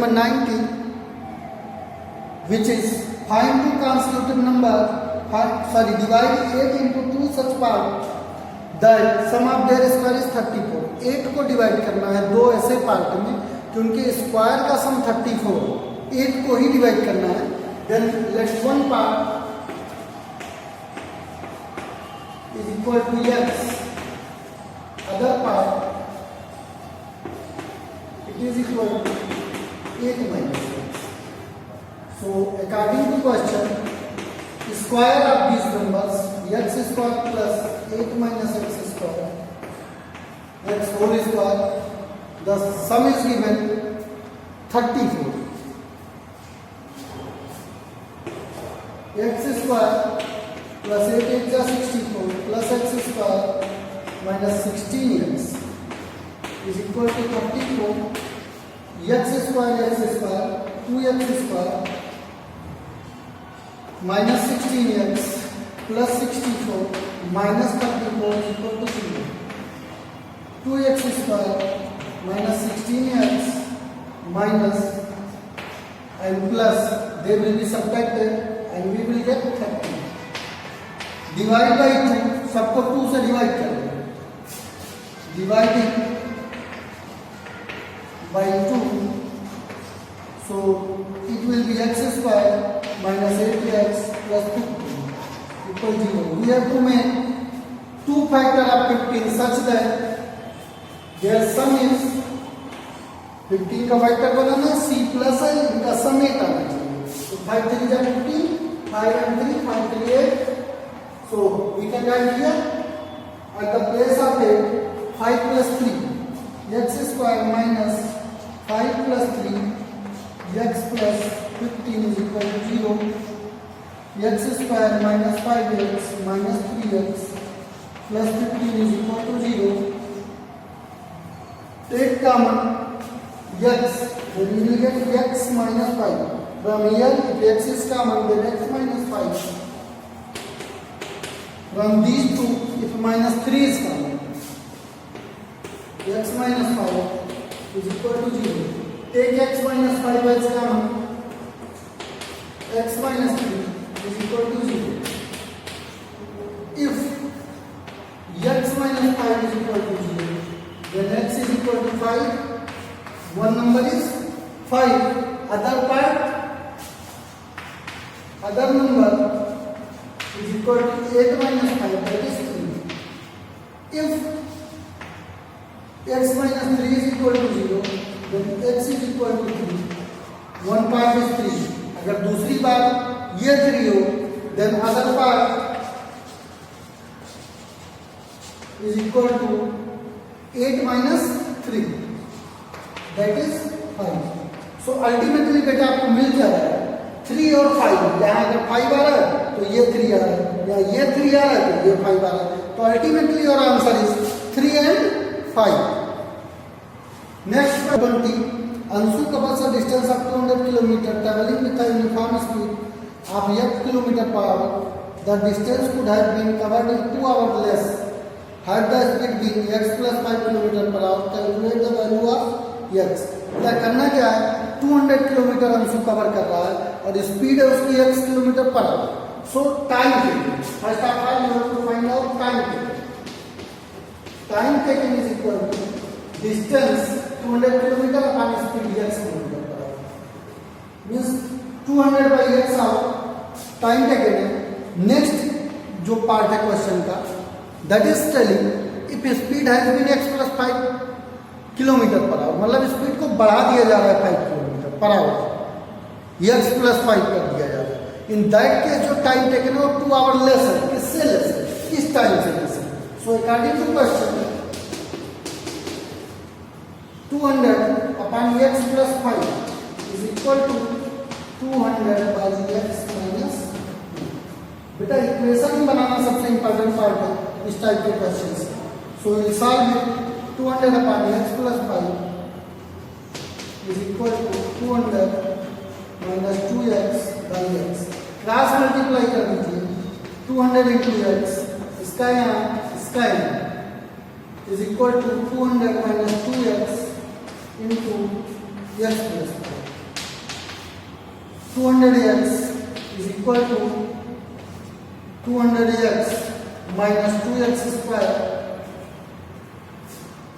number 90, which is find two consecutive number, divide 8 into two such part that sum of their square is 34. 8 को divide करना है दो ऐसे part में कि उनके स्क्वायर का सम 34, 8 को ही डिवाइड करना है. Then let one part is equal to x, other part it is equal to 8 minus x. So according to question, square of these numbers x square plus 8 minus x square x whole square, the sum is given 34. X square plus 8 is 64 plus x square minus 16x is equal to 34. X square 2x square minus 16x plus 64 minus 34 is equal to 0. 2x square minus 16x minus and plus, they will be subtracted and we will get 30. Divide by 2, सबको 2 से divide कर दें. Dividing by 2, so it will be x square minus 8x plus 15 equal 0. We have to make 2 factor of 15 such that their sum is 15 का factor बनाना है, c plus है, इनका सम 8 आना चाहिए. तो 5 3 जा 15, 5 and 3, 5 3 8. So we can write here at the place of 8, 5 plus 3, x square minus 5 plus 3, x plus 15 is equal to 0. X square minus 5x minus 3x plus 15 is equal to 0. Take common x, then we will get x minus 5. From here, if x is common, then x minus 5. From these two, if minus 3 is common, x minus 5 is equal to 0. Take x minus 5 as common, x minus 3 is equal to 0. If x minus 5 is equal to 0, then x is equal to 5. One number is 5. Other number is equal to 8 minus 5, that is 3. If x minus 3 is equal to 0, then x is equal to 3. One part is 3. अगर दूसरी बार ये 3 हो, then other part is equal to 8 minus 3, that is 5. So ultimately बेटा आपको मिल जा रहा है 3 और 5. यहाँ अगर 5 आ रहा है तो ये 3 आ रहा है, या ये 3 आ रहा है तो ये 5 आ रहा है. तो ultimately your answer is 3 and 5. Next 20. Anshu covers a distance of 200 km traveling with a uniform speed of 8 km per hour. The distance could have been covered in 2 hours less had the speed been x plus 5 km per hour. Calculate the value of x. क्या करना क्या है, 200 kilometre Anshu cover कर रहा है और speed है उसकी x kilometre per hour. So time taken, first of all you have to find out time taken. Time taken is equal to distance 200 kilometre upon speed x kilometre per hour. Means 200 by x hour time taken है. Next जो part है question का, that is telling if speed has been x plus 5 kilometre per hour, मतलब speed को बढ़ा दिया जा रहा है 5 kilometre per our, x plus 5 कर दिया जा रहा है. इन दैट केस जो टाइम टेकन है वो 2 आवर लेस है. किससे लेस है, किस टाइम से लेस है. So according to question 200 upon x plus 5 is equal to 200 by x minus. बेटा इक्वेशन बनाना सबसे इंपॉर्टेंट पार्ट है इस टाइप के क्वेश्चन से. So will solve it. 200 upon x plus 5 is equal to 200 minus 2x by x. Cross multiply कर दीजिए. 200 into x, इसका यहाँ is equal to 200 minus 2x into x plus 5. 200x is equal to 200x minus 2x square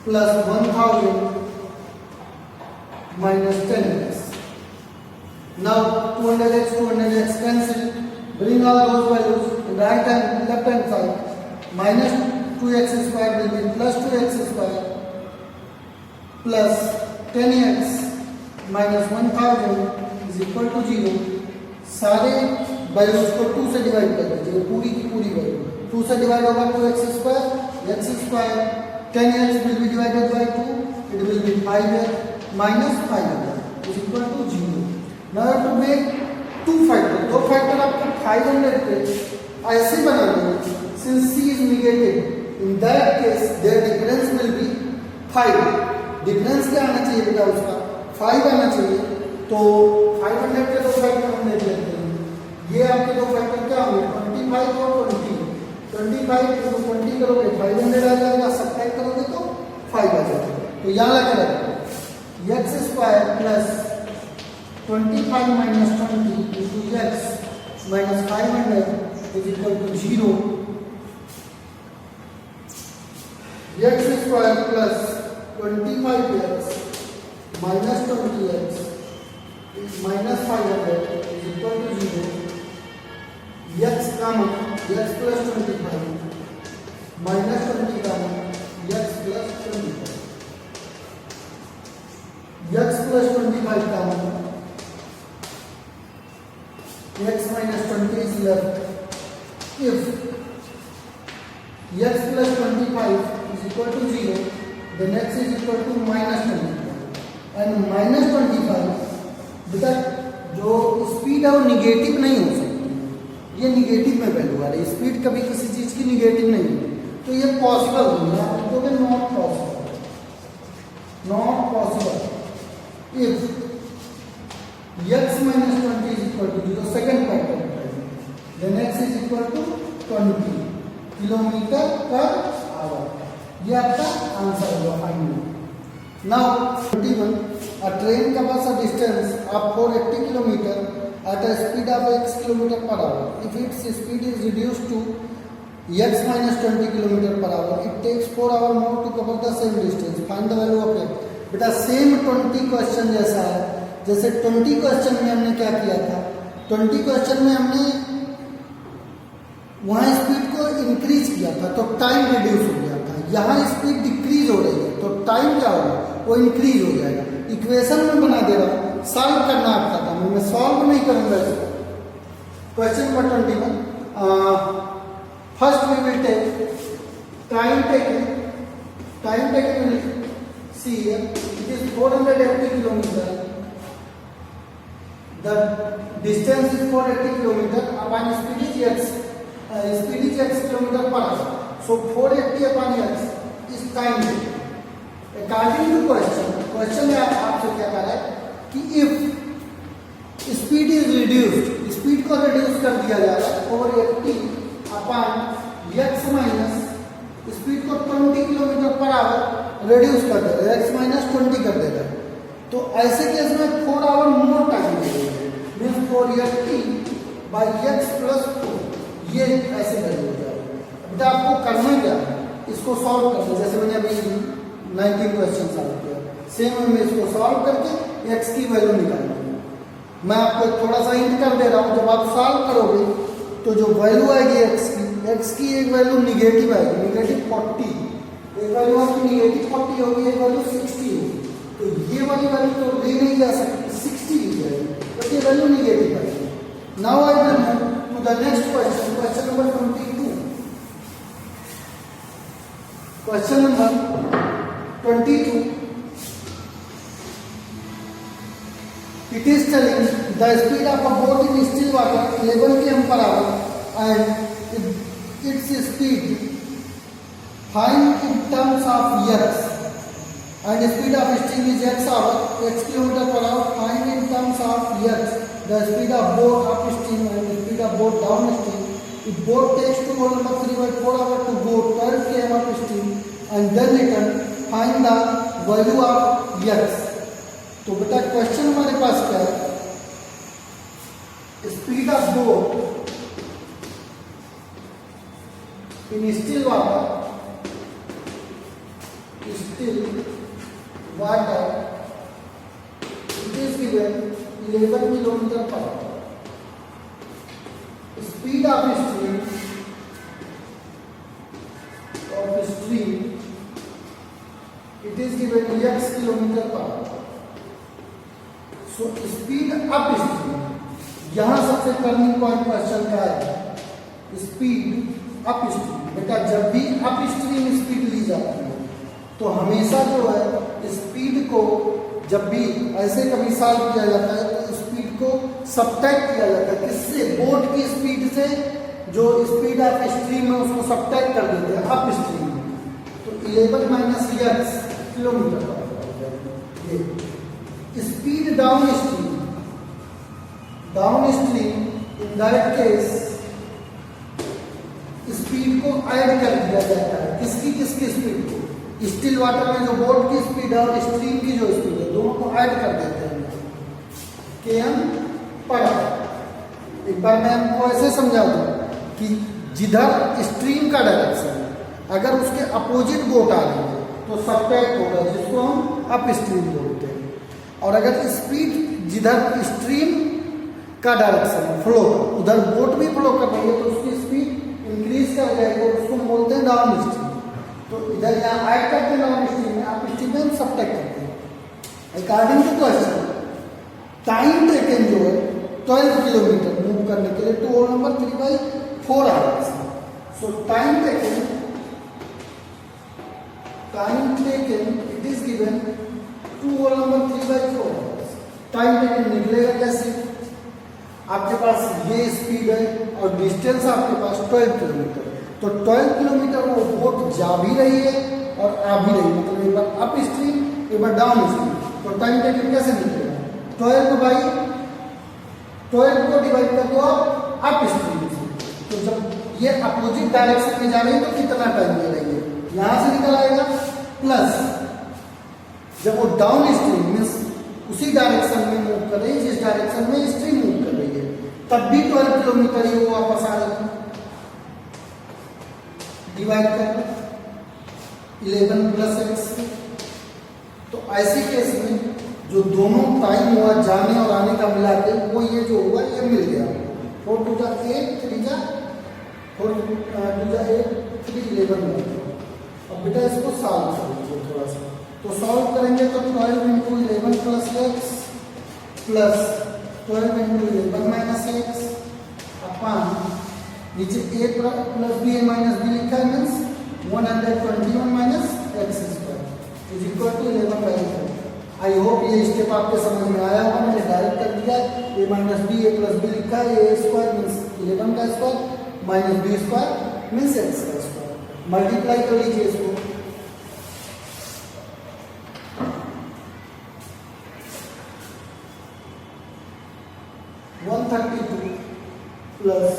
plus 1000 minus 10x. Now 200x cancel. Bring all those values in right hand, left hand side. Minus 2x square will be plus 2x square plus 10x minus 1000 is equal to 0. सारे values को 2 से divide कर दीजिए, पूरी की पूरी value 2 से divide होगा 2x square 10x will be divided by 2, it will be 5x minus 500 is equal to 0. Now I have to make two factor, दो फैक्टर आपको 500 पे ऐसे बनाने हैं. Since c is negative, in that case their difference will be 5. Difference क्या आना चाहिए बेटा, उसका 5 आना चाहिए. तो 500 के दो फैक्टर हम देख लेते हैं. ये आपके दो फैक्टर क्या होंगे, 25 और 20. 25 को 20 करोगे 500 आ जाएगा, सब्ट्रैक्ट करोगे तो 5 आ जाएगा. तो यहाँ लगा रखो x square plus 25 minus 20 into x minus 500 is equal to 0. X square plus 25x minus 20x is minus 500 is equal to 0. X comma x plus 25 minus 20 comma x plus 25. X plus 25 comma x minus 20 is left. If x plus 25 is equal to 0, then x is equal to minus 25. And minus 25 बेटा जो speed है वो negative नहीं हो सकती, ये negative में value आ रही है. स्पीड कभी किसी चीज की निगेटिव नहीं है, तो ये पॉसिबल नहीं है. आप लिखोगे not possible, not possible if x minus 20 is equal to 0, second factor, then x is equal to 20 kilometre per our. ये आपका आंसर होगा final. Now 21, a train covers a distance of 480 km at a speed of x km per hour. If its speed is reduced to x minus 20 km per hour, it takes 4 hours more to cover the same distance. Find the value of x. बेटा same 20 question जैसा है. जैसे 20 question में हमने क्या किया था, 20 question में हमने वहां स्पीड को इंक्रीज किया था तो टाइम रिड्यूस हो गया था. यहाँ स्पीड डिक्रीज हो रही है तो टाइम क्या होगा, वो इंक्रीज हो जाएगा. इक्वेशन में बना दे रहा हूँ, सॉल्व करना आपका काम है, मैं सॉल्व नहीं करूंगा इसको. Question number 21, first we will take time taking see it is 480 kilometre. The distance is 480 km upon speed is x. Speed is x km per hour. So 480 upon x is time. According to question में आपसे क्या कह रहा है कि if speed is reduced, speed को reduce कर दिया जा रहा है 480 upon x minus speed को 20 km per hour reduce कर देगा, x minus 20 कर देगा. तो ऐसे केस में 4 आवर मोर टाइम लगेगा, मीन्स 480 by x plus 4, ये ऐसे वैल्यू हो जाएगा. बेटा आपको करना क्या, इसको सॉल्व करना. जैसे मैंने अभी 19 क्वेश्चन सॉल्व किया, सेम में इसको सॉल्व करके x की वैल्यू निकालनी है. मैं आपको थोड़ा सा हिंट कर दे रहा हूँ, जब आप सॉल्व करोगे तो जो वैल्यू आएगी x की एक वैल्यू निगेटिव आएगी, निगेटिव 40. एक वैल्यू आपकी निगेटिव 40 होगी, एक वैल्यू 60 होगी. तो ये वाली वैल्यू तो ले नहीं जा सकती, 60 ली जाएगी, तो ये वैल्यू निगेटिव आएगी. Now I will move to the next question, question number 22. Question number 22, it is telling the speed of a boat in still water 11 km per hour and its speed find in terms of x. And the speed of steam is x km per hour. Find in terms of x the speed of boat upstream and the speed of boat downstream. If boat takes 2 over 3 by 4 hours to go 12 km upstream and then return, find the value of x. तो बेटा question हमारे पास क्या है, still water it is given 11 kilometer per hour. Speed of stream it is given x kilometer per hour. So speed upstream, यहाँ सबसे turning point question का है speed upstream. बेटा जब भी अपस्ट्रीम स्पीड ली जाती है तो हमेशा जो है स्पीड को जब भी ऐसे कभी सॉल्व किया जाता है तो स्पीड को सबट्रैक्ट किया जाता है किससे, बोट की स्पीड से जो स्पीड ऑफ स्ट्रीम है उसको सबट्रैक्ट कर देते हैं अप स्ट्रीम में। तो 11 माइनस एक्स किलोमीटर पर speed down stream in that case speed को ऐड कर दिया जाता है किसकी स्पीड को, स्टिल वाटर में जो बोट की स्पीड है और स्ट्रीम की जो स्पीड है दोनों को ऐड कर देते हैं km पर आवर। एक बार मैं आपको ऐसे समझा दूं कि जिधर स्ट्रीम का डायरेक्शन है अगर उसके अपोजिट बोट आ रही है तो सबट्रैक्ट होगा जिसको हम अप स्ट्रीम बोलते हैं, और अगर स्पीड जिधर स्ट्रीम का डायरेक्शन है फ्लो उधर बोट भी फ्लो कर रही है तो उसकी स्पीड इंक्रीज कर जाएगी और उसको बोलते हैं डाउन स्ट्रीम। तो इधर यहाँ ऐड करते हैं डाउन स्ट्रीम में, अप स्ट्रीम में हम सबट्रैक्ट करते हैं। According to question time taken जो है 12 किलोमीटर मूव करने के लिए 2 whole number 3/4 hours. So time taken it is given 2 whole number 3/4 hours. Time taken निकलेगा कैसे, आपके पास ये स्पीड है और डिस्टेंस आपके पास 12 किलोमीटर, तो 12 किलोमीटर वो बोट जा भी रही है और आ भी रही है, मतलब एक बार अप स्ट्रीम एक बार डाउन स्ट्रीम। तो टाइम टेकन कैसे निकलेगा, 12 को डिवाइड कर दो आप अप स्ट्रीम से, तो जब ये अपोजिट डायरेक्शन में जा रही है तो कितना टाइम ले रही है, यहां से निकल आएगा, प्लस जब वो डाउन स्ट्रीम मीन्स उसी डायरेक्शन में मूव कर रही है जिस डायरेक्शन में स्ट्रीम मूव कर रही है तब भी 12 किलोमीटर ही वो वापस आ रही है, डिवाइड कर 11 प्लस एक्स। तो ऐसी केस में जो दोनों टाइम हुआ जाने और आने का मिला के वो ये जो हुआ ये मिल गया 4 2 जा 8 3 जा 4 2 जा 8 3 11 मिल गया। अब बेटा इसको सॉल्व कर लीजिए थोड़ा सा, तो सॉल्व करेंगे तो 12 into 11 plus x plus 12 into 11 minus x upon नीचे a plus B A minus B लिखा है means 121 minus x square is equal to 11/4। I hope ये स्टेप आपके समझ में आया होगा, मैंने डायरेक्ट कर दिया a minus B A plus B लिखा है a स्क्वायर मीन्स 11 का square minus B square means x का स्क्वायर, मल्टीप्लाई कर लीजिए इसको। Plus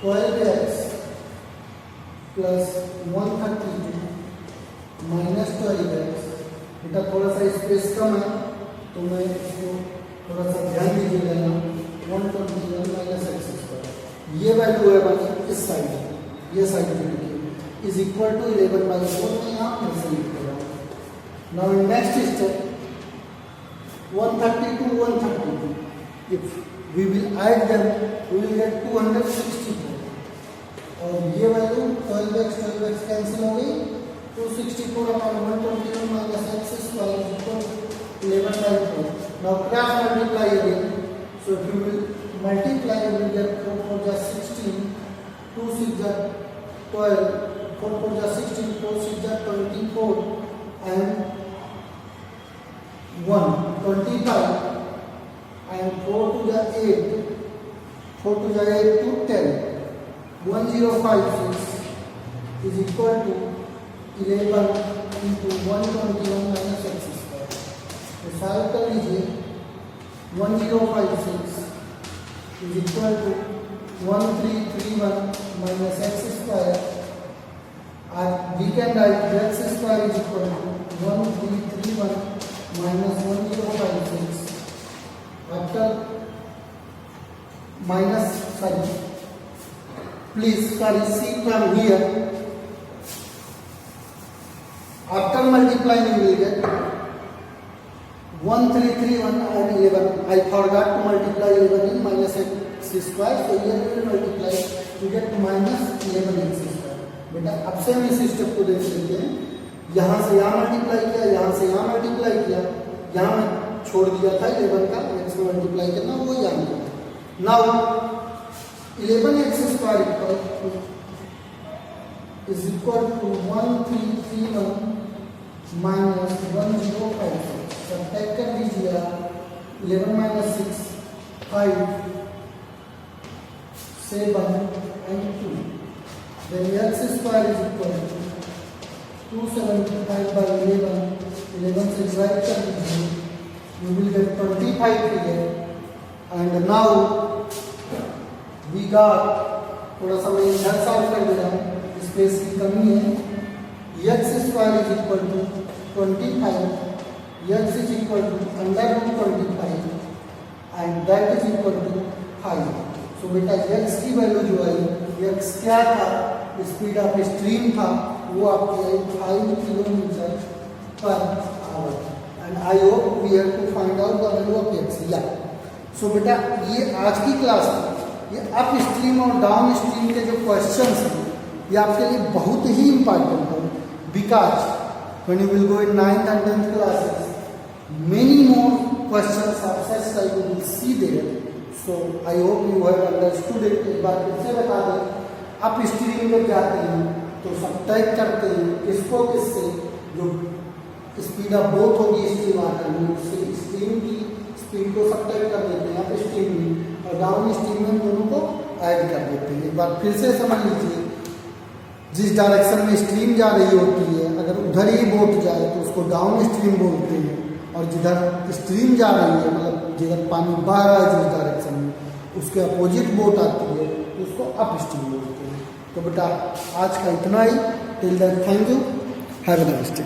12x plus 132 minus 12x। बेटा थोड़ा सा स्पेस कम है तो मैं इसको थोड़ा सा ध्यान दीजिए लेना, 121 माइनस एक्स स्क्वायर ये वैल्यू है हमारी इस साइड, ये साइड लिखिए इज इक्वल टू 11/4 में यहाँ फिर से लिख रहा हूँ। Now in next step 132 132 if we will add them we will get 264 और ये वैल्यू 12x कैंसिल हो गई, 264 upon 121 minus x square is equal to 11/4। Now cross multiply again, so if you will multiply you will get 4 4 जा 16, 2 6 जा 12, 4 4 जा 16, 4 6 जा 24 and 1 25 and 4 2 जा 8, 4 2 जा 8 to 10, 1056 is equal to 11 into 121 minus x square। तो solve कर लीजिए 1056 is equal to 1331 minus x square and we can write x square is equal to 1331 minus 1056 after minus 5 please see from here. After multiplying you will get 1331 and 11. I forgot to multiply 11 in minus x square, so here we will multiply to get minus 11x square. बेटा अब से हम इस step को देख लेते हैं, यहाँ से यहाँ मल्टीप्लाई किया, यहाँ से यहाँ मल्टीप्लाई किया, यहाँ में छोड़ दिया था 11 का, x में मल्टीप्लाई करना वो यहाँ किया. Now 11x square is equal to 1331 minus 1056. Subtract कर दीजिए 11 minus 6 5 7 and 2. Then x square is equal to 275 by 11. 11 से divide कर दीजिए, you will get 25 here. And now we got, थोड़ा सा मैं इधर सॉल्व कर दे रहा हूँ, स्पेस की कमी है. x square is equal to 25, x is equal to under root 25 and that is equal to 5. So बेटा x की वैल्यू जो आई, x क्या था, स्पीड ऑफ स्ट्रीम था, वो आपकी आई 5 kilometre per hour. And I hope we have to find out the value of x. या सो बेटा ये आज की क्लास में ये अप स्ट्रीम और डाउन स्ट्रीम के जो क्वेश्चंस हैं ये आपके लिए बहुत ही इंपॉर्टेंट है, because when you will go in 9th and 10th classes many more questions of such type you will see there. So I hope you have understood it. एक बार फिर से बता दें, अप स्ट्रीम में जाते हैं तो सब्ट्रैक्ट करते हैं किसको किससे, जो स्पीड ऑफ बोथ होगी स्ट्रीम आकर में उससे स्ट्रीम की स्पीड को सब्ट्रैक्ट कर देते हैं अप स्ट्रीम में, और डाउन स्ट्रीम में दोनों को ऐड कर देते हैं. एक बार फिर से समझ लीजिए, जिस डायरेक्शन में स्ट्रीम जा रही होती है अगर उधर ही बोट जाए तो उसको डाउन स्ट्रीम बोलते हैं, और जिधर स्ट्रीम जा रही है मतलब जिधर पानी बह रहा है जिस डायरेक्शन में उसके अपोजिट बोट आती है तो उसको अप स्ट्रीम बोलते हैं. तो बेटा आज का इतना ही. Till then thank you, have a nice day.